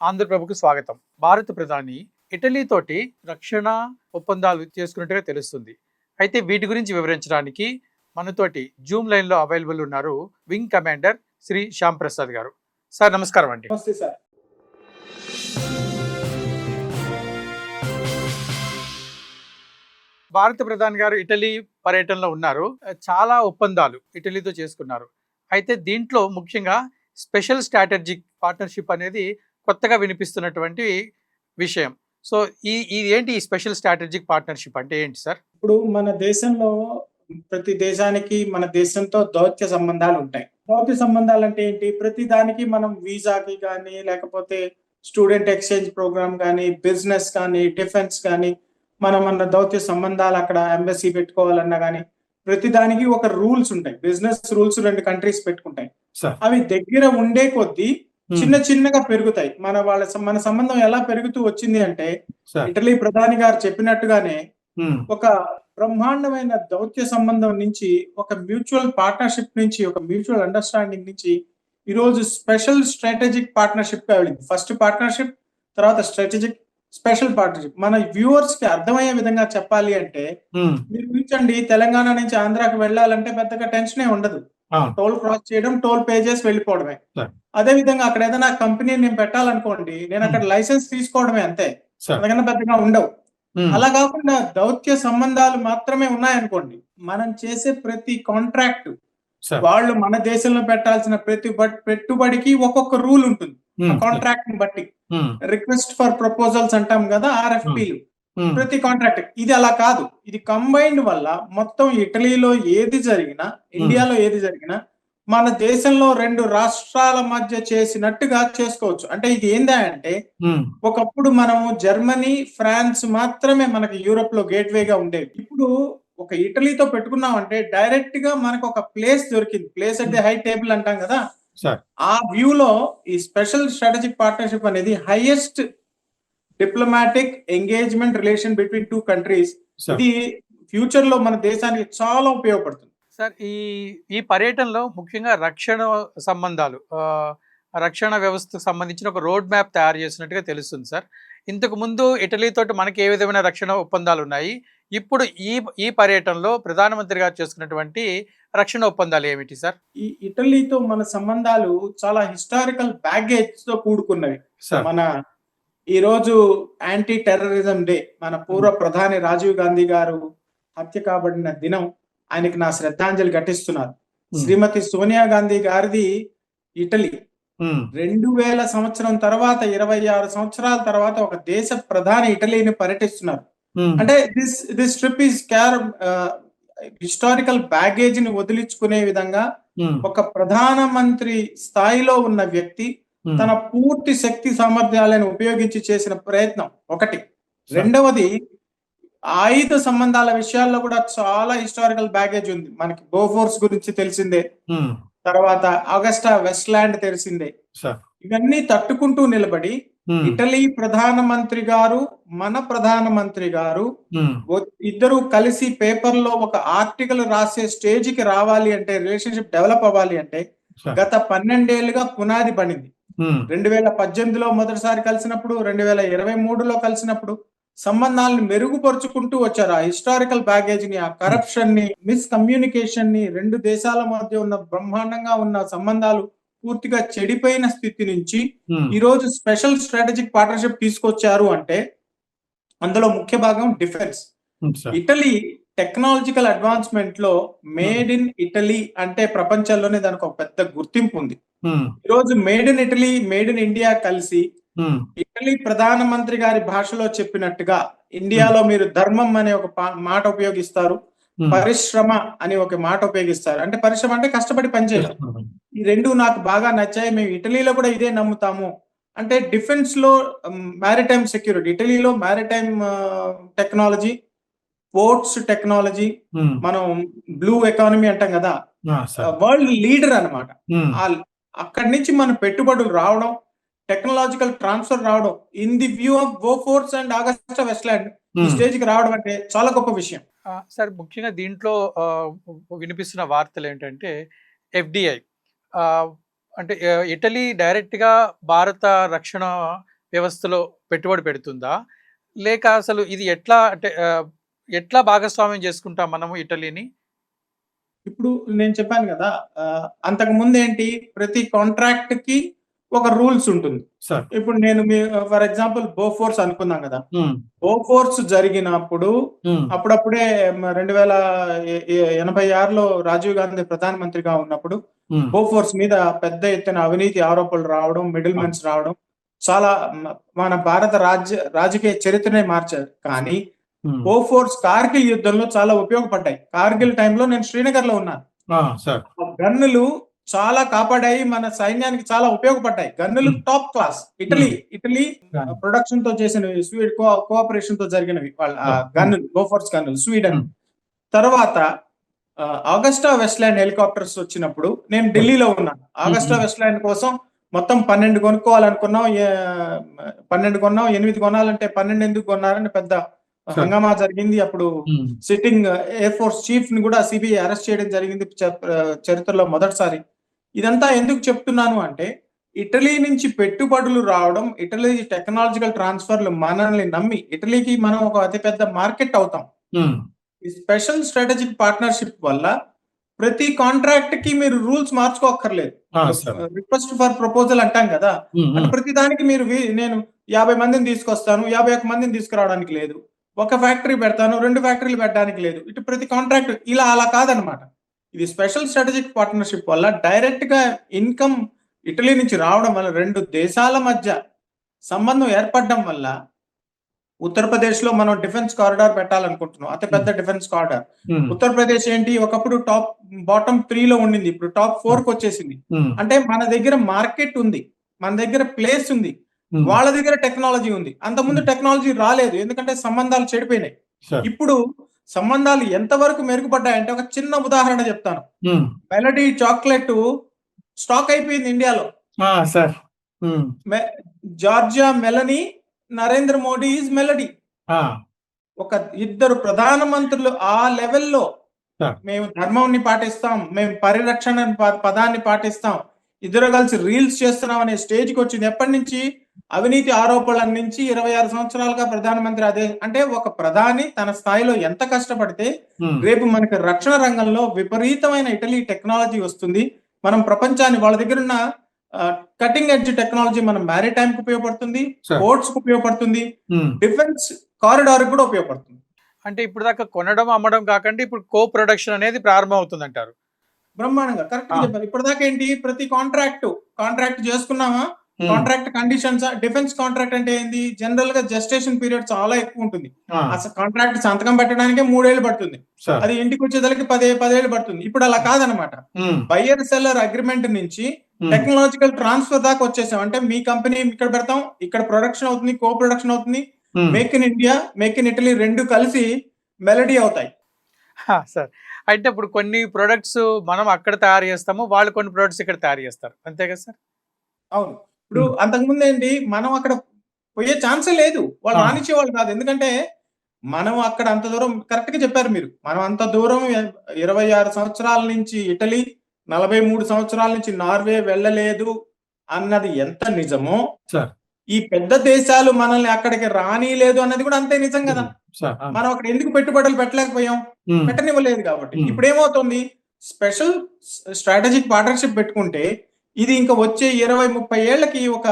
ఆంధ్రప్రభకు స్వాగతం. భారత ప్రధాని ఇటలీ తోటి రక్షణ ఒప్పందాలు చేసుకున్నట్టుగా తెలుస్తుంది. అయితే వీటి గురించి వివరించడానికి మనతోటి జూమ్ లైన్ లో అవైలబుల్ ఉన్నారు వింగ్ కమాండర్ శ్రీ శ్యామ్ ప్రసాద్ గారు. సార్ నమస్కారం అండి. నమస్తే సార్. భారత ప్రధాని గారు ఇటలీ పర్యటనలో ఉన్నారు. చాలా ఒప్పందాలు ఇటలీతో చేసుకున్నారు. అయితే దీంట్లో ముఖ్యంగా స్పెషల్ స్ట్రాటజిక్ పార్ట్నర్షిప్ అనేది కొత్తగా వినిపిస్తున్నటువంటి విషయం. సో ఇది ఏంటి ఈ స్పెషల్ స్ట్రాటజిక్ పార్ట్నర్షిప్ అంటే ఏంటి సార్? ఇప్పుడు మన దేశంలో ప్రతి దేశానికి మన దేశంతో దౌత్య సంబంధాలు ఉంటాయి. దౌత్య సంబంధాలు అంటే ఏంటి? ప్రతి దానికి మనం వీసాకి కానీ, లేకపోతే స్టూడెంట్ ఎక్స్చేంజ్ ప్రోగ్రామ్ కానీ, బిజినెస్ కానీ, డిఫెన్స్ కానీ, మనం మన దౌత్య సంబంధాలు అక్కడ ఎంబసీ పెట్టుకోవాలన్నా కానీ, ప్రతి దానికి ఒక రూల్స్ ఉంటాయి. బిజినెస్ రూల్స్ 2 కంట్రీస్ పెట్టుకుంటాయి. అవి దగ్గర ఉండే కొద్దీ చిన్న చిన్నగా పెరుగుతాయి. మన సంబంధం ఎలా పెరుగుతూ వచ్చింది అంటే, ఇటలీ ప్రధాని గారు చెప్పినట్టుగానే ఒక బ్రహ్మాండమైన దౌత్య సంబంధం నుంచి, ఒక మ్యూచువల్ పార్ట్నర్షిప్ నుంచి, ఒక మ్యూచువల్ అండర్స్టాండింగ్ నుంచి ఈరోజు స్పెషల్ స్ట్రాటజిక్ పార్ట్నర్షిప్ గా వెళ్ళింది. ఫస్ట్ పార్ట్నర్షిప్, తర్వాత స్ట్రాటజిక్, స్పెషల్ పార్ట్నర్షిప్. మన వ్యూవర్స్ కి అర్థమయ్యే విధంగా చెప్పాలి అంటే, మీరు ఊహించండి, తెలంగాణ నుంచి ఆంధ్రాకి వెళ్ళాలంటే పెద్దగా టెన్షనే ఉండదు. టోల్ క్రాస్ చేయడం, టోల్ పే చేసి వెళ్ళిపోవడమే. అదే విధంగా అక్కడ ఏదైనా కంపెనీ నేను పెట్టాలనుకోండి, నేను అక్కడ లైసెన్స్ తీసుకోవడమే, అంతే. అందుకన్నా పెద్దగా ఉండవు. అలా కాకుండా దౌత్య సంబంధాలు మాత్రమే ఉన్నాయనుకోండి, మనం చేసే ప్రతి కాంట్రాక్ట్, వాళ్ళు మన దేశంలో పెట్టాల్సిన ప్రతి పెట్టుబడికి ఒక్కొక్క రూల్ ఉంటుంది. కాంట్రాక్ట్ ని బట్టి రిక్వెస్ట్ ఫర్ ప్రపోజల్స్ అంటాం కదా, ఆర్ఎఫ్పిలు. ప్రతి కాంట్రాక్ట్ ఇది అలా కాదు. ఇది కంబైన్డ్ వల్ల మొత్తం ఇటలీలో ఏది జరిగినా, ఇండియాలో ఏది జరిగినా మన దేశంలో 2 రాష్ట్రాల మధ్య చేసినట్టుగా చేసుకోవచ్చు. అంటే ఇది ఏందా అంటే, ఒకప్పుడు మనము జర్మనీ, ఫ్రాన్స్ మాత్రమే మనకి యూరోప్ లో గేట్వేగా ఉండేవి. ఇప్పుడు ఒక ఇటలీతో పెట్టుకున్నామంటే డైరెక్ట్ గా మనకు ఒక ప్లేస్ దొరికింది. Place at the high table అంటాం కదా, ఆ వ్యూలో ఈ స్పెషల్ స్ట్రాటజిక్ పార్ట్నర్షిప్ అనేది highest diplomatic engagement relation between 2 countries. ఇది ఫ్యూచర్ లో మన దేశానికి చాలా ఉపయోగపడుతుంది సార్. ఈ పర్యటనలో ముఖ్యంగా రక్షణ సంబంధాలు, రక్షణ వ్యవస్థకు సంబంధించిన ఒక రోడ్ మ్యాప్ తయారు చేసినట్టుగా తెలుస్తుంది సార్. ఇంతకు ముందు ఇటలీతో మనకి ఏ విధమైన రక్షణ ఒప్పందాలు ఉన్నాయి, ఇప్పుడు ఈ పర్యటనలో ప్రధానమంత్రి గారు చేసుకున్నటువంటి రక్షణ ఒప్పందాలు ఏమిటి సార్? ఈ ఇటలీతో మన సంబంధాలు చాలా హిస్టారికల్ బ్యాగేజ్ తో కూడుకున్నవి. మన ఈ రోజు యాంటీ టెర్రరిజం డే, మన పూర్వ ప్రధాని రాజీవ్ గాంధీ గారు హత్య కాబడిన దినం. ఆయనకి నా శ్రద్ధాంజలి ఘటిస్తున్నారు. శ్రీమతి సోనియా గాంధీ గారిది ఇటలీ. 2000 సంవత్సరం తర్వాత, 26 సంవత్సరాల తర్వాత ఒక దేశ ప్రధాని ఇటలీని పర్యటిస్తున్నారు. అంటే this trip is historical baggage ని వదిలించుకునే విధంగా ఒక ప్రధానమంత్రి స్థాయిలో ఉన్న వ్యక్తి తన పూర్తి శక్తి సామర్థ్యాలను ఉపయోగించి చేసిన ప్రయత్నం ఒకటి. రెండవది, ఆయుధ సంబంధాల విషయాల్లో కూడా చాలా హిస్టారికల్ బ్యాగేజ్ ఉంది. మనకి బోఫోర్స్ గురించి తెలిసిందే, తర్వాత ఆగస్టా వెస్ట్లాండ్ తెలిసిందే. ఇవన్నీ తట్టుకుంటూ నిలబడి ఇటలీ ప్రధానమంత్రి గారు, మన ప్రధానమంత్రి గారు ఇద్దరు కలిసి పేపర్ లో ఒక ఆర్టికల్ రాసే స్టేజ్ కి రావాలి అంటే, రిలేషన్షిప్ డెవలప్ అవ్వాలి అంటే గత 12 ఏళ్లుగా పునాది పడింది. 2018లో మొదటిసారి కలిసినప్పుడు, 2023లో కలిసినప్పుడు సంబంధాలను మెరుగుపరుచుకుంటూ వచ్చారు. ఆ హిస్టారికల్ బ్యాగేజ్ ని, ఆ కరప్షన్ ని, మిస్కమ్యూనికేషన్ ని, 2 దేశాల మధ్య ఉన్న బ్రహ్మాండంగా ఉన్న సంబంధాలు పూర్తిగా చెడిపోయిన స్థితి నుంచి ఈ రోజు స్పెషల్ స్ట్రాటజిక్ పార్ట్నర్షిప్ తీసుకొచ్చారు అంటే అందులో ముఖ్య భాగం డిఫెన్స్. ఇటలీ టెక్నాలజికల్ అడ్వాన్స్మెంట్ లో మేడ్ ఇన్ ఇటలీ అంటే ప్రపంచంలోనే దానికి ఒక పెద్ద గుర్తింపు ఉంది. ఈ రోజు made in Italy, made in India కలిసి ఇటలీ ప్రధానమంత్రి గారి భాషలో చెప్పినట్టుగా, ఇండియాలో మీరు ధర్మం అనే ఒక మాట ఉపయోగిస్తారు, పరిశ్రమ అని ఒక మాట ఉపయోగిస్తారు. అంటే పరిశ్రమ అంటే కష్టపడి పనిచేయడం. ఈ 2 నాకు బాగా నచ్చాయి. మేము ఇటలీలో కూడా ఇదే నమ్ముతాము. అంటే డిఫెన్స్ లో మ్యారిటైమ్ సెక్యూరిటీ, ఇటలీలో మ్యారిటైమ్ టెక్నాలజీ, పోర్ట్స్ టెక్నాలజీ, మనం బ్లూ ఎకానమీ అంటాం కదా, వరల్డ్ లీడర్ అన్నమాట. అక్కడి నుంచి మన పెట్టుబడులు రావడం, టెక్నాలజికల్ ట్రాన్స్ఫర్ రావడం, in the view of Bofors and Agusta Westland ఈ స్టేజ్ కి రావడం అంటే చాలా గొప్ప విషయం సార్. ముఖ్యంగా దీంట్లో వినిపిస్తున్న వార్తలు ఏంటంటే, ఎఫ్డిఐ అంటే ఇటలీ డైరెక్ట్ గా భారత రక్షణ వ్యవస్థలో పెట్టుబడి పెడుతుందా? లేక అసలు ఇది ఎట్లా అంటే ఎట్లా భాగస్వామ్యం చేసుకుంటాం మనము ఇటలీని? ఇప్పుడు నేను చెప్పాను కదా! అంతకుముందు ఏంటి ప్రతి కాంట్రాక్ట్‌కి ఒక రూల్స్ ఉంటుంది. సార్. ఇప్పుడు నేను ఫర్ ఎగ్జాంపుల్ బోఫోర్స్ అనుకుందాం కదా! హ్మ్. బోఫోర్స్ జరిగినప్పుడు హ్మ్. అప్పుడప్పుడే 2086లో రాజీవ్ గాంధీ ప్రధానమంత్రిగా ఉన్నప్పుడు హ్మ్. బోఫోర్స్ మీద పెద్ద ఎత్తున అవినీతి ఆరోపణలు రావడం, మిడిల్ మెన్స్ రావడం చాలా మన భారత రాజకీయ చరిత్రనే మార్చారు. కానీ హ్మ్. బోఫోర్స్ కార్గిల్ యుద్ధంలో చాలా ఉపయోగపడ్డాయి. కార్గిల్ టైంలో నేను శ్రీనగర్‌లో ఉన్నాను. సార్. ఆ గన్నులు చాలా కాపాడాయి. మన సైన్యానికి చాలా ఉపయోగపడ్డాయి. గన్నులు టాప్ క్లాస్. ఇటలీ ప్రొడక్షన్ తో చేసినవి. స్వీడ్ కోఆపరేషన్ తో జరిగినవి. వాళ్ళ గన్నులు బోఫోర్స్ గన్నులు స్వీడన్. తర్వాత ఆగస్టా వెస్ట్‌ల్యాండ్ హెలికాప్టర్స్ వచ్చినప్పుడు నేను ఢిల్లీలో ఉన్నాను. ఆగస్టా వెస్ట్‌ల్యాండ్ కోసం మొత్తం 12 కొనుక్కోవాలనుకున్నాం. 12 కొన్నాం. 8 కొనాలంటే 12 ఎందుకు కొన్నారని పెద్ద హంగామా జరిగింది. అప్పుడు సిట్టింగ్ ఎయిర్ ఫోర్స్ చీఫ్ ని కూడా సిబిఐ అరెస్ట్ చేయడం జరిగింది చరిత్రలో మొదటిసారి. ఇదంతా ఎందుకు చెప్తున్నాను అంటే ఇటలీ నుంచి పెట్టుబడులు రావడం, ఇటలీ టెక్నాలజికల్ ట్రాన్స్ఫర్లు మనల్ని నమ్మి ఇటలీకి మనం ఒక అతిపెద్ద మార్కెట్ అవుతాం. ఈ స్పెషల్ స్ట్రాటజిక్ పార్ట్నర్షిప్ వల్ల ప్రతి కాంట్రాక్ట్ కి మీరు రూల్స్ మార్చుకోక్కర్లేదు. రిక్వెస్ట్ ఫర్ ప్రపోజల్ అంటాం కదా, అంటే ప్రతి దానికి మీరు నేను 50 మందిని తీసుకొస్తాను, 51 మందిని తీసుకురావడానికి లేదు. ఒక ఫ్యాక్టరీ పెడతాను, 2 ఫ్యాక్టరీలు పెట్టడానికి లేదు. ఇటు ప్రతి కాంట్రాక్ట్ ఇలా అలా కాదనమాట. ఇది స్పెషల్ స్ట్రాటజిక్ పార్ట్నర్షిప్ వల్ల డైరెక్ట్ గా ఇన్కమ్ ఇటలీ నుంచి రావడం వల్ల 2 దేశాల మధ్య సంబంధం ఏర్పడడం వల్ల ఉత్తరప్రదేశ్ లో మనం డిఫెన్స్ కారిడార్ పెట్టాలనుకుంటున్నాం. అతిపెద్ద డిఫెన్స్ కారిడార్. ఉత్తరప్రదేశ్ ఏంటి ఒకప్పుడు బాటమ్ 3 లో ఉండింది, ఇప్పుడు టాప్ 4 కి వచ్చేసింది. అంటే మన దగ్గర మార్కెట్ ఉంది, మన దగ్గర ప్లేస్ ఉంది, వాళ్ళ దగ్గర టెక్నాలజీ ఉంది. అంతకుముందు టెక్నాలజీ రాలేదు, ఎందుకంటే సంబంధాలు చెడిపోయినాయి. ఇప్పుడు సంబంధాలు ఎంతవరకు మెరుగుపడ్డాయంటే ఒక చిన్న ఉదాహరణ చెప్తాను. మెలడీ చాక్లెట్ స్టాక్ అయిపోయింది ఇండియాలో. Georgia Melanie, Narendra Modi is melody. ఒక ఇద్దరు ప్రధానమంత్రులు ఆ లెవెల్లో మేము ధర్మంని పాటిస్తాం, మేము పరిరక్షణ పదాన్ని పాటిస్తాం, ఇద్దరు కలిసి రీల్స్ చేస్తున్నాం అనే స్టేజ్కి వచ్చింది. ఎప్పటి నుంచి? అవినీతి ఆరోపణల నుంచి 26 సంవత్సరాలుగా ప్రధానమంత్రి అదే. అంటే ఒక ప్రధాని తన స్థాయిలో ఎంత కష్టపడితే రేపు మనకి రక్షణ రంగంలో విపరీతమైన ఇటలీ టెక్నాలజీ వస్తుంది. మనం ప్రపంచాన్ని వాళ్ళ దగ్గర ఉన్న కటింగ్ ఎడ్జ్ టెక్నాలజీ మనం మ్యారిటైమ్ కు ఉపయోగపడుతుంది, పోర్ట్స్ కు ఉపయోగపడుతుంది, డిఫెన్స్ కారిడార్ కూడా ఉపయోగపడుతుంది. అంటే ఇప్పుడు దాకా కొనడం అమ్మడం కాకుండా ఇప్పుడు కో ప్రొడక్షన్ అనేది ప్రారంభం అవుతుంది అంటారు. బ్రహ్మాండంగా కరెక్ట్ చెప్పారు. ఇప్పటిదాకా ఏంటి, ప్రతి కాంట్రాక్ట్ చేసుకున్నామా, కాంట్రాక్ట్ కండిషన్స్. డిఫెన్స్ కాంట్రాక్ట్ అంటే ఏంది, జనరల్ గా జెస్టేషన్ పీరియడ్ చాలా ఎక్కువ ఉంటుంది. అసలు కాంట్రాక్ట్ సంతకం పెట్టడానికే 3 ఏళ్ళు పడుతుంది, అది ఇంటికి వచ్చేదానికి 10 ఏళ్ళు పడుతుంది. ఇప్పుడు అలా కాదనమాట. బయ్యర్ సెల్లర్ అగ్రిమెంట్ నుంచి టెక్నాలజికల్ ట్రాన్స్ఫర్ దాకా వచ్చేసాం. అంటే మీ కంపెనీ ఇక్కడ పెడతాం, ఇక్కడ ప్రొడక్షన్ అవుతుంది, కో ప్రొడక్షన్ అవుతుంది, make in India, make in Italy రెండు కలిసి మెలడీ అవుతాయి. సార్, అయితే ఇప్పుడు కొన్ని ప్రొడక్ట్స్ మనం అక్కడ తయారు చేస్తాము, వాళ్ళు కొన్ని ప్రొడక్ట్స్ ఇక్కడ తయారు చేస్తారు, అంతే కదా సార్? అవును. ఇప్పుడు అంతకుముందు ఏంటి, మనం అక్కడ పోయే ఛాన్సే లేదు, వాళ్ళు రానిచ్చేవాళ్ళు కాదు. ఎందుకంటే మనం అక్కడ అంత దూరం, కరెక్ట్ గా చెప్పారు మీరు, మనం అంత దూరం 26 సంవత్సరాల నుంచి ఇటలీ, 43 సంవత్సరాల నుంచి నార్వే వెళ్ళలేదు అన్నది ఎంత నిజమో, ఈ పెద్ద దేశాలు మనల్ని అక్కడికి రానిలేదు అన్నది కూడా అంతే నిజం కదా. మనం అక్కడ ఎందుకు పెట్టుబడులు పెట్టలేకపోయాం, పెట్టనివ్వలేదు కాబట్టి. ఇప్పుడు ఏమవుతుంది, స్పెషల్ స్ట్రాటజిక్ పార్ట్నర్షిప్ పెట్టుకుంటే ఇది ఇంకా వచ్చే 20-30 ఏళ్లకి ఒక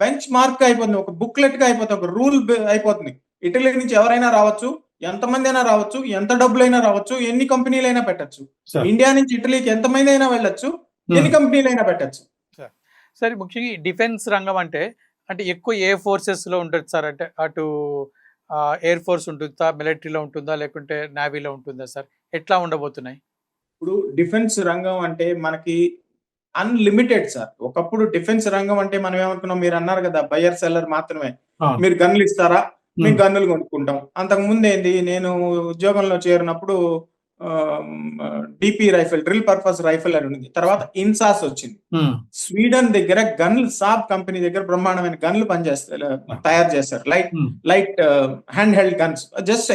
బెంచ్ మార్క్ అయిపోతుంది, ఒక బుక్లెట్ గా అయిపోతుంది, ఒక రూల్ అయిపోతుంది. ఇటలీ నుంచి ఎవరైనా రావచ్చు, ఎంతమంది అయినా రావచ్చు, ఎంత డబ్బులైనా రావచ్చు, ఎన్ని కంపెనీలైనా పెట్టచ్చు. ఇండియా నుంచి ఇటలీకి ఎంతమంది అయినా వెళ్ళొచ్చు, ఎన్ని కంపెనీలైనా పెట్టచ్చు. సరే, ముఖ్యంగా డిఫెన్స్ రంగం అంటే ఎక్కువ ఏ ఫోర్సెస్ లో ఉంటుంది సార్? అంటే అటు ఎయిర్ ఫోర్స్ ఉంటుందా, మిలిటరీలో ఉంటుందా, లేకుంటే నేవీలో ఉంటుందా సార్? ఎట్లా ఉండబోతున్నాయి? ఇప్పుడు డిఫెన్స్ రంగం అంటే మనకి అన్లిమిటెడ్ సార్. ఒకప్పుడు డిఫెన్స్ రంగం అంటే మనం ఏమనుకున్నాం, మీరు అన్నారు కదా బయ్యర్ సెల్లర్ మాత్రమే, మీరు గన్నులు ఇస్తారా, మేము గన్నులు కొనుక్కుంటాం. అంతకు ముందు ఏంది, నేను ఉద్యోగంలో చేరినప్పుడు DP rifle, drill purpose rifle అని ఉంది. తర్వాత ఇన్సాస్ వచ్చింది. స్వీడన్ దగ్గర గన్లు, సాబ్ కంపెనీ దగ్గర బ్రహ్మాండమైన గన్లు తయారు చేస్తారు, light hand held guns. Just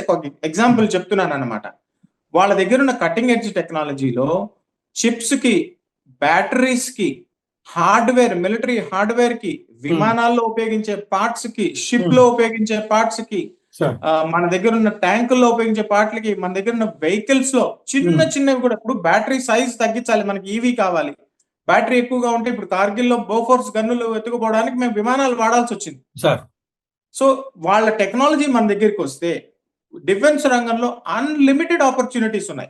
example చెప్తున్నాను అన్నమాట. వాళ్ళ దగ్గర ఉన్న కటింగ్ ఎడ్జ్ టెక్నాలజీలో చిప్స్ కి, బ్యాటరీస్ కి, హార్డ్వేర్, మిలిటరీ హార్డ్వేర్ కి, విమానాల్లో ఉపయోగించే పార్ట్స్ కి, షిప్ లో ఉపయోగించే పార్ట్స్ కి, మన దగ్గర ఉన్న ట్యాంకుల్లో ఉపయోగించే పార్ట్లకి, మన దగ్గర ఉన్న వెహికల్స్ లో చిన్నవి కూడా, ఇప్పుడు బ్యాటరీ సైజ్ తగ్గించాలి, మనకి ఈవీ కావాలి. బ్యాటరీ ఎక్కువగా ఉంటే ఇప్పుడు కార్గిల్ లో బోఫోర్స్ గన్నులు ఎత్తుకుపోవడానికి మేము విమానాలు వాడాల్సి వచ్చింది. సో వాళ్ళ టెక్నాలజీ మన దగ్గరికి వస్తే డిఫెన్స్ రంగంలో అన్లిమిటెడ్ ఆపర్చునిటీస్ ఉన్నాయి.